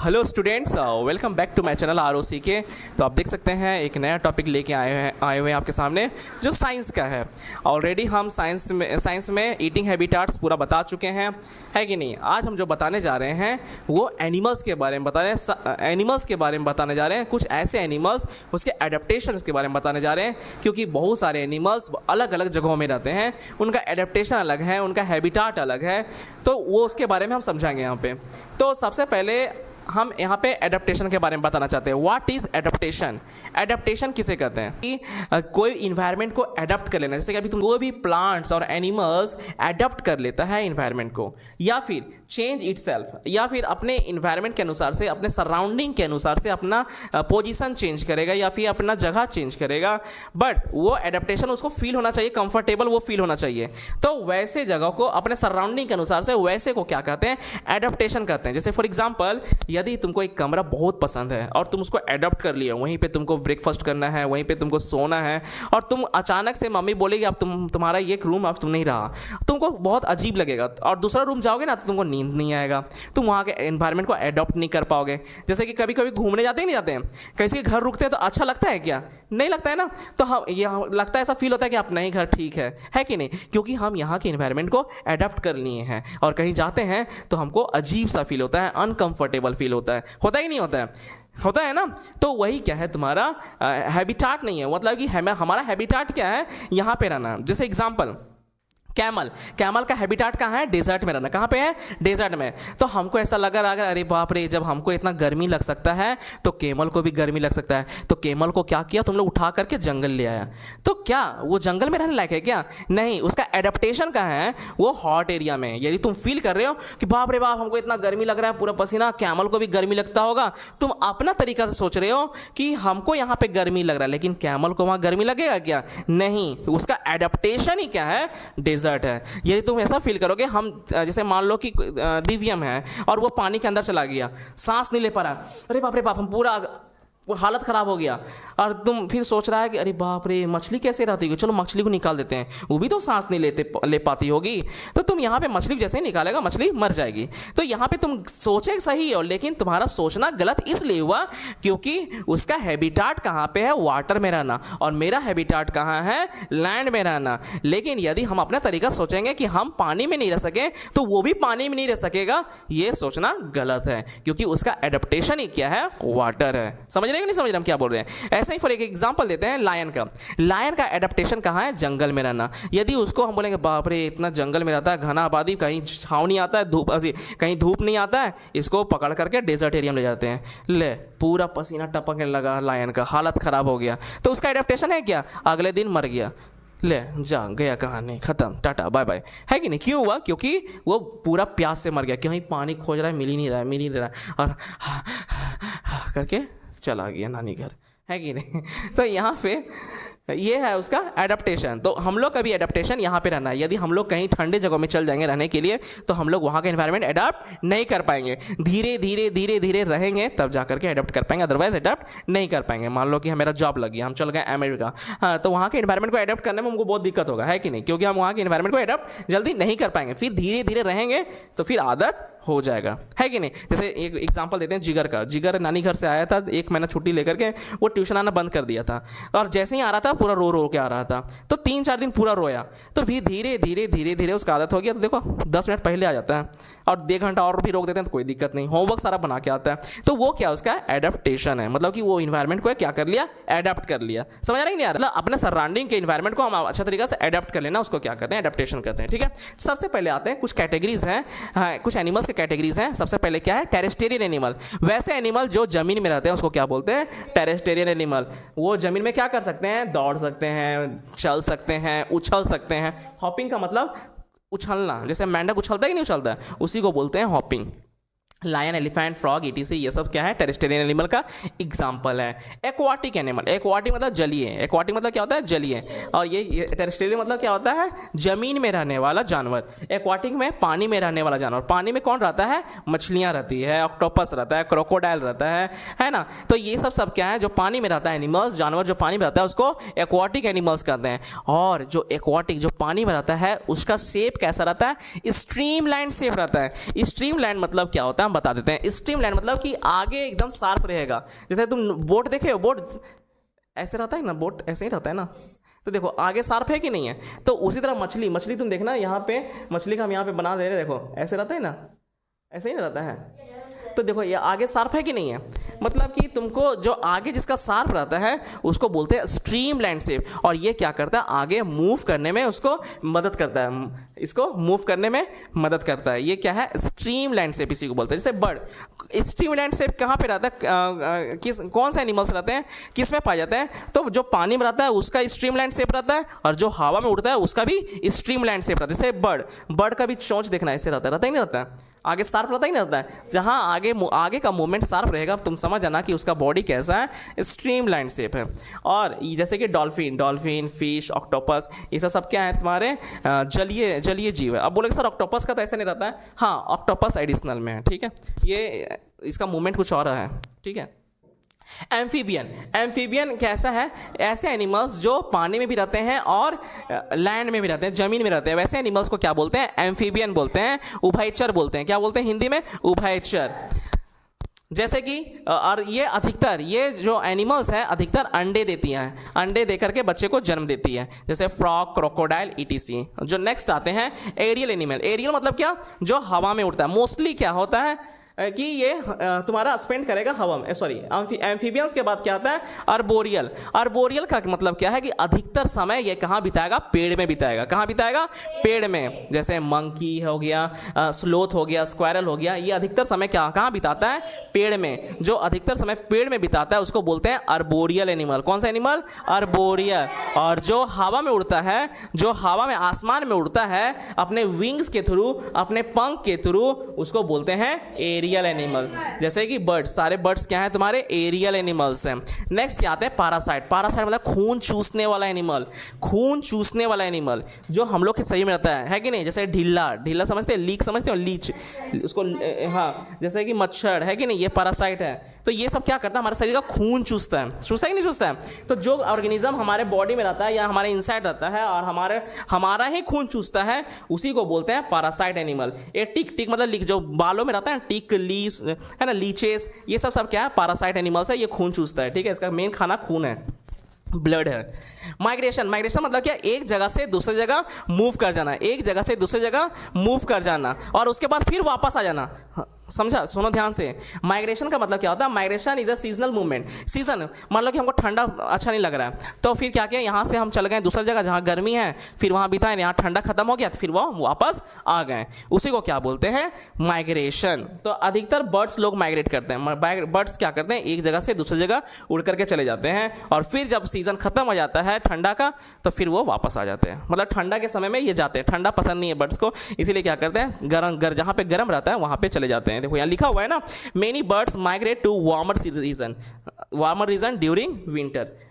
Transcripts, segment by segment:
Hello students, welcome back to my channel ROC के। तो आप देख सकते हैं एक नया टॉपिक लेके आए हुए हैं आपके सामने जो साइंस का है। ऑलरेडी हम साइंस में ईटिंग हैबिटाट्स पूरा बता चुके हैं, है कि नहीं। आज हम जो बताने जा रहे हैं वो एनिमल्स के बारे में बताने जा रहे हैं। कुछ ऐसे एनिमल्स, उसके एडेप्टेशन के बारे में बताने जा रहे हैं, क्योंकि बहुत सारे एनिमल्स अलग अलग जगहों में रहते हैं, उनका एडेप्टेशन अलग है, उनका हैबिटाट अलग है, तो वो उसके बारे में हम समझाएंगे यहाँ पे। तो सबसे पहले हम यहाँ पे एडेप्टेशन के बारे में बताना चाहते हैं। What is adaptation? एडेप्टेशन किसे कहते हैं? कि कोई इन्वायरमेंट को एडप्ट कर लेना, जैसे कि अभी तुम कोई भी प्लांट्स और एनिमल्स एडप्ट कर लेता है इन्वायरमेंट को, या फिर चेंज इटसेल्फ, या फिर अपने इन्वायरमेंट के अनुसार से, अपने सराउंडिंग के अनुसार से अपना पोजीशन चेंज करेगा या फिर अपना जगह चेंज करेगा। बट वो एडेप्टेशन उसको फील होना चाहिए, कंफर्टेबल वो फील होना चाहिए। तो वैसे जगह को अपने सराउंडिंग के अनुसार से वैसे को क्या कहते हैं? एडेप्टेशन कहते हैं। जैसे फॉर एग्जाम्पल, यदि तुमको एक कमरा बहुत पसंद है और तुम उसको एडॉप्ट कर लिया, वहीं पे तुमको ब्रेकफास्ट करना है, वहीं पे तुमको सोना है, और तुम अचानक से मम्मी बोलेगी अब तुम्हारा ये रूम अब तुम नहीं रहा, तुमको बहुत अजीब लगेगा। और दूसरा रूम जाओगे ना तो तुमको नींद नहीं आएगा, तुम वहाँ के एनवायरनमेंट को एडॉप्ट नहीं कर पाओगे। जैसे कि कभी कभी घूमने जाते ही नहीं जाते हैं, किसी के घर रुकते हैं तो अच्छा लगता है क्या? नहीं लगता है ना। तो हम यह लगता है, ऐसा फील होता है कि अपना ही घर ठीक है कि नहीं, क्योंकि हम यहाँ के एनवायरनमेंट को एडॉप्ट कर लिए हैं। और कहीं जाते हैं तो हमको अजीब सा फील होता है, अनकंफर्टेबल फील होता है कि नहीं होता है? होता है ना। तो वही क्या है, तुम्हारा हैबिटाट नहीं है। मतलब कि हमारा हैबिटाट क्या है? यहाँ पे रहना। जैसे एग्जाम्पल, कैमल का हैबिटाट कहाँ है? डेजर्ट में रहना। कहाँ पे है? डेजर्ट में। तो हमको ऐसा लगा अरे बाप रे, जब हमको इतना गर्मी लग सकता है तो कैमल को भी गर्मी लग सकता है। तो कैमल को क्या किया तुम लोग? उठा करके जंगल ले आया। तो क्या वो जंगल में रहने लायक है क्या? नहीं। उसका एडेप्टेशन कहाँ है? वो हॉट एरिया में। यदि तुम फील कर रहे हो कि बाप रे बाप हमको इतना गर्मी लग रहा है, पूरा पसीना, कैमल को भी गर्मी लगता होगा, तुम अपना तरीका से सोच रहे हो कि हमको यहाँ पे गर्मी लग रहा है, लेकिन कैमल को वहाँ गर्मी लगेगा क्या? नहीं। उसका एडेप्टेशन ही क्या है? डेजर्ट है। यदि तुम ऐसा फील करोगे, हम जैसे मान लो कि दिव्यम है और वो पानी के अंदर चला गया, सांस नहीं ले पा रहा, अरे बाप रे बाप, हम पूरा वो हालत ख़राब हो गया, और तुम फिर सोच रहा है कि अरे बाप रे, मछली कैसे रहती होगी, चलो मछली को निकाल देते हैं, वो भी तो सांस नहीं ले पाती होगी। तो तुम यहाँ पे मछली जैसे ही निकालेगा, मछली मर जाएगी। तो यहाँ पे तुम सोचे सही हो, लेकिन तुम्हारा सोचना गलत इसलिए हुआ क्योंकि उसका हैबिटाट कहाँ पे है? वाटर में रहना, और मेरा हैबिटाट कहाँ है? लैंड में रहना। लेकिन यदि हम अपना तरीका सोचेंगे कि हम पानी में नहीं रह सके तो वो भी पानी में नहीं रह सकेगा, ये सोचना गलत है, क्योंकि उसका एडेप्टेशन ही क्या है? वाटर है। समझ नहीं समझ रहे हम क्या बोल रहे हैं? ऐसे ही फॉर एक एग्जांपल देते हैं लायन का एडेप्टेशन कहाँ है? जंगल में रहना। यदि उसको हम बोलेंगे बाप रे, इतना जंगल में रहता है, घना आबादी, कहीं छाँव नहीं आता है, कहीं धूप नहीं आता है, इसको पकड़ करके डेजर्ट एरिया में ले जाते हैं, ले पूरा पसीना टपकने लगा, लायन का हालत खराब हो गया। तो उसका एडेप्टेशन है क्या? अगले दिन मर गया, ले जा गया, कहानी खत्म, टाटा बाय बाय, है कि नहीं? क्यों हुआ? क्योंकि वो पूरा प्यास से मर गया, कहीं पानी खोज रहा है, मिल ही नहीं रहा है, और करके चला गया नानी घर, है कि नहीं? तो यहाँ पे ये है उसका एडेप्टेशन। तो हम लोग का भी एडेप्टेशन यहाँ पे रहना है। यदि हम लोग कहीं ठंडे जगहों में चल जाएंगे रहने के लिए, तो हम लोग वहाँ का एनवायरनमेंट एडाप्ट नहीं कर पाएंगे। धीरे धीरे रहेंगे तब जा करके एडाप्ट कर पाएंगे, अदरवाइज एडाप्ट नहीं कर पाएंगे। मान लो कि हमारा जॉब लग गया, हम चल गए अमेरिका, हाँ, तो वहाँ के एनवायरनमेट को एडाप्ट करने में हमको बहुत दिक्कत होगा, है कि नहीं? क्योंकि हम वहाँ के एनवायरनमेंट को एडाप्ट जल्दी नहीं कर पाएंगे। फिर धीरे धीरे रहेंगे तो फिर आदत हो जाएगा, है कि नहीं? जैसे एक एग्जाम्पल देते हैं जिगर का। जिगर नानी घर से आया था, 1 महीना छुट्टी लेकर के, वो ट्यूशन आना बंद कर दिया था, और जैसे ही आ रहा था पूरा रो के आ रहा था। तो 3-4 दिन पूरा रोया, तो फिर धीरे धीरे उसका आदत हो गया। तो देखो 10 मिनट पहले आ जाता है, और 1 घंटा और भी रोक देते हैं तो कोई दिक्कत नहीं, होमवर्क सारा बना के आता है। तो वो क्या? उसका एडेप्टेशन है। मतलब कि वो इन्वायरमेंट को क्या कर लिया? एडेप्ट कर लिया। समझ रहा है नहीं यार? मतलब अपने सराउंडिंग के इन्वायरमेंट को हम अच्छा तरीका से एडेप्ट कर लेना, उसको क्या कहते हैं? एडेप्टेशन कहते हैं। ठीक है, सबसे पहले आते हैं कुछ कैटेगरीज हैं, कुछ एनिमल्स के कैटेगरीज हैं। सबसे पहले क्या है? Terrestrial animal. वैसे एनिमल जो जमीन में रहते हैं उसको क्या बोलते हैं? टेरेस्टेरियन एनिमल। वो जमीन में क्या कर सकते हैं? दौड़ सकते हैं, चल सकते हैं, उछल सकते हैं। हॉपिंग का मतलब उछलना, जैसे मेंढक उछलता है कि नहीं उछलता, उसी को बोलते हैं hopping. Lion, elephant, frog, ETC, ये सब क्या है? टेरेस्टेरियन एनिमल का एग्जाम्पल है। एक्वाटिक एनिमल, एक्वाटिक मतलब जलीय, एक्वाटिक मतलब क्या होता है? जलीय। और ये टेरेस्टेरियन मतलब क्या होता है? जमीन में रहने वाला जानवर। एक्वाटिक में पानी में रहने वाला जानवर। पानी में कौन रहता है? मछलियाँ रहती है, ऑक्टोपस रहता है, क्रोकोडाइल रहता है ना? तो ये सब क्या है? जो पानी में रहता है एनिमल्स, जानवर जो पानी में रहता है उसको एक्वाटिक एनिमल्स कहते हैं। और जो एक्वाटिक जो पानी में रहता है उसका शेप कैसा रहता है? स्ट्रीमलाइन शेप रहता है। स्ट्रीमलाइन मतलब क्या होता है? हम बता देते हैं। स्ट्रीमलाइन मतलब कि आगे एकदम शार्प रहेगा। जैसे तुम बोट देखे हो, बोट ऐसे रहता है ना, बोट ऐसे ही रहता है ना, तो देखो आगे शार्प है कि नहीं है। तो उसी तरह मछली तुम देखना, यहाँ पे मछली का हम यहाँ पे बना दे रहे, देखो ऐसे रहता है ना, ऐसे ही रहता है। तो देखो ये आगे शार्प है कि नहीं है, मतलब कि तुमको जो आगे जिसका शार्प रहता है उसको बोलते हैं स्ट्रीमलाइन शेप। और ये क्या करता है, आगे मूव करने में उसको मदद करता है, इसको मूव करने में मदद करता है। ये क्या है, स्ट्रीमलाइन शेप इसी को बोलते हैं। जैसे बर्ड, स्ट्रीमलाइन शेप कहाँ पे रहता है, कौन से एनिमल्स रहते हैं, किस में पाए जाते हैं, तो जो पानी में रहता है उसका स्ट्रीमलाइन शेप रहता है, और जो हवा में उड़ता है उसका भी स्ट्रीमलाइन शेप रहता है। जैसे बर्ड का भी चोंच देखना ऐसे रहता है ही नहीं रहता है, आगे शार्प रहता ही नहीं रहता है। जहाँ आगे का मूवमेंट शार्प रहेगा, तुम समझ जाना कि उसका बॉडी कैसा है, स्ट्रीमलाइन शेप है। और जैसे कि डॉल्फिन, फिश, ऑक्टोपस, ये सब क्या है, तुम्हारे जलीय जीव है। अब बोलेंगे सर ऑक्टोपस का तो ऐसा नहीं रहता है, हाँ ऑक्टोपस एडिशनल में है, ठीक है, ये इसका मूवमेंट कुछ और है, ठीक है। एम्फीबियन कैसा है, ऐसे एनिमल्स जो पानी में भी रहते हैं और लैंड में भी रहते हैं, जमीन में रहते हैं, वैसे एनिमल्स को क्या बोलते हैं, एम्फीबियन बोलते हैं, उभयचर बोलते हैं। क्या बोलते हैं हिंदी में, उभयचर। जैसे कि और ये जो एनिमल्स है अधिकतर अंडे देती हैं, अंडे देकर के बच्चे को जन्म देती है, जैसे फ्रॉग, क्रोकोडाइल, ईटीसी। जो नेक्स्ट आते हैं एरियल एनिमल। एरियल मतलब क्या, जो हवा में उड़ता है। मोस्टली क्या होता है कि ये तुम्हारा स्पेंड करेगा हवा में, सॉरी एम्फीबियंस के बाद क्या आता है, अर्बोरियल का मतलब क्या है कि अधिकतर समय ये कहाँ बिताएगा, पेड़ में बिताएगा। कहाँ बिताएगा, पेड़ में। जैसे मंकी हो गया, स्लोथ हो गया, स्क्वायरल हो गया, ये अधिकतर समय कहाँ बिताता है, पेड़ में। जो अधिकतर समय पेड़ में बिताता है उसको बोलते हैं अर्बोरियल एनिमल। कौन सा एनिमल, अर्बोरियल। और जो हवा में उड़ता है, जो हवा में आसमान में उड़ता है अपने विंग्स के थ्रू, अपने पंख के थ्रू, उसको बोलते हैं एरियल एनिमल। जैसे कि बर्ड्स, सारे बर्ड्स क्या हैं तुम्हारे, एरियल एनिमल्स हैं। नेक्स्ट क्या आता है, पैरासाइट। पैरासाइट मतलब खून चूसने वाला एनिमल। खून चूसने वाला एनिमल जो हम लोग के शरीर में रहता है कि नहीं। जैसे ढीला समझते हैं, लीक समझते हो, लीच उसको, हाँ, जैसे कि मच्छर है कि नहीं, ये पैरासाइट है। तो ये सब क्या करता है, हमारे शरीर का खून चूसता है कि नहीं चूसता है। तो जो ऑर्गेनिज्म हमारे बॉडी में रहता है या हमारे इनसाइड रहता है और हमारा ही खून चूसता है, उसी को बोलते हैं पैरासाइट एनिमल। ये टिक मतलब जो बालों में रहता है, टिक, लीच है ना, लीचेस, ये सब क्या है, पैरासाइट एनिमल्स है। ये खून चूसता है, ठीक है, इसका मेन खाना खून है, ब्लड है। माइग्रेशन मतलब क्या, एक जगह से दूसरी जगह मूव कर जाना, एक जगह से दूसरी जगह मूव कर जाना और उसके बाद फिर वापस आ जाना। समझा, सुनो ध्यान से। माइग्रेशन का मतलब क्या होता है, migration is a seasonal movement. Season मान लो कि हमको ठंडा अच्छा नहीं लग रहा है, तो फिर क्या किया, यहाँ से हम चल गए दूसरी जगह जहाँ गर्मी है, फिर वहाँ बिताए, यहाँ ठंडा खत्म हो गया, फिर वो वापस आ गए, उसी को क्या बोलते हैं, माइग्रेशन। तो अधिकतर बर्ड्स लोग माइग्रेट करते हैं। बर्ड्स क्या करते हैं, एक जगह से दूसरी जगह उड़ करके चले जाते हैं और फिर जब सीजन खत्म हो जाता है ठंडा का, तो फिर वो वापस आ जाते हैं। मतलब ठंडा के समय में ये जाते हैं, ठंडा पसंद नहीं है बर्ड्स को, इसीलिए क्या करते हैं, जहाँ पे गर्म रहता है वहाँ पे चले जाते हैं। देखो यहाँ लिखा हुआ है ना, many birds migrate to warmer region during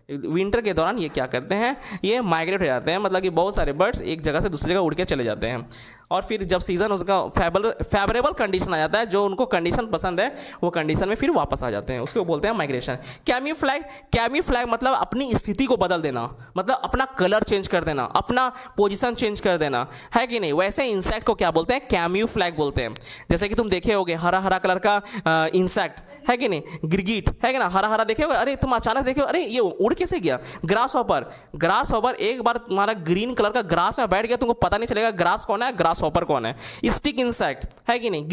winter के दौरान ये क्या करते हैं, ये माइग्रेट हो जाते हैं। मतलब कि बहुत सारे बर्ड्स एक जगह से दूसरी जगह उड़ के चले जाते हैं और फिर जब सीजन उसका फेवरेबल कंडीशन आ जाता है, जो उनको कंडीशन पसंद है वो कंडीशन में फिर वापस आ जाते हैं, उसको बोलते हैं माइग्रेशन। कैम्यूफ्लैग मतलब अपनी स्थिति को बदल देना, मतलब अपना कलर चेंज कर देना, अपना पोजीशन चेंज कर देना, है कि नहीं। वैसे इंसेक्ट को क्या बोलते हैं, कैम्यूफ्लैग बोलते हैं। जैसे कि तुम देखे होगे हरा कलर का इंसेक्ट है कि नहीं, गिरगिट है कि ना, हरा देखे होगे, अरे तुम अचानक देखे, अरे ये उड़ कैसे गया। ग्रास हॉपर एक बार तुम्हारा ग्रीन कलर का ग्रास में बैठ गया, तुमको पता नहीं चलेगा ग्रास कौन है, ग्रास हॉपर कौन है। स्टिक इंसेक्ट है कि नहीं,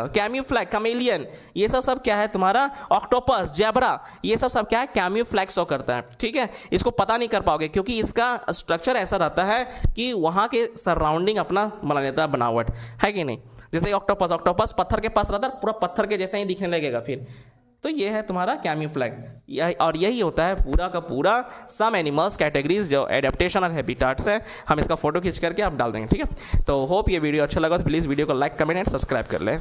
कैम्यूफ्लैग, कमेलियन, ये सब क्या है तुम्हारा, ऑक्टोपस, जेब्रा, ये सब क्या है, कैम्यूफ्लैग शो करता है, ठीक है। इसको पता नहीं कर पाओगे क्योंकि इसका स्ट्रक्चर ऐसा रहता है कि वहाँ के सराउंडिंग अपना बना लेता है बनावट, है कि नहीं। जैसे ऑक्टोपस पत्थर के पास रहता है, पूरा पत्थर के जैसे ही दिखने लगेगा फिर, तो ये है तुम्हारा कैम्यूफ्लैग। और यही होता है पूरा का पूरा सम एनिमल्स कैटेगरीज जो एडेप्टेशन और हैबिटाट्स है। हम इसका फोटो खींच करके आप डाल देंगे, ठीक है। तो होप ये वीडियो अच्छा लगा तो प्लीज़ वीडियो को लाइक, कमेंट एंड सब्सक्राइब कर लें।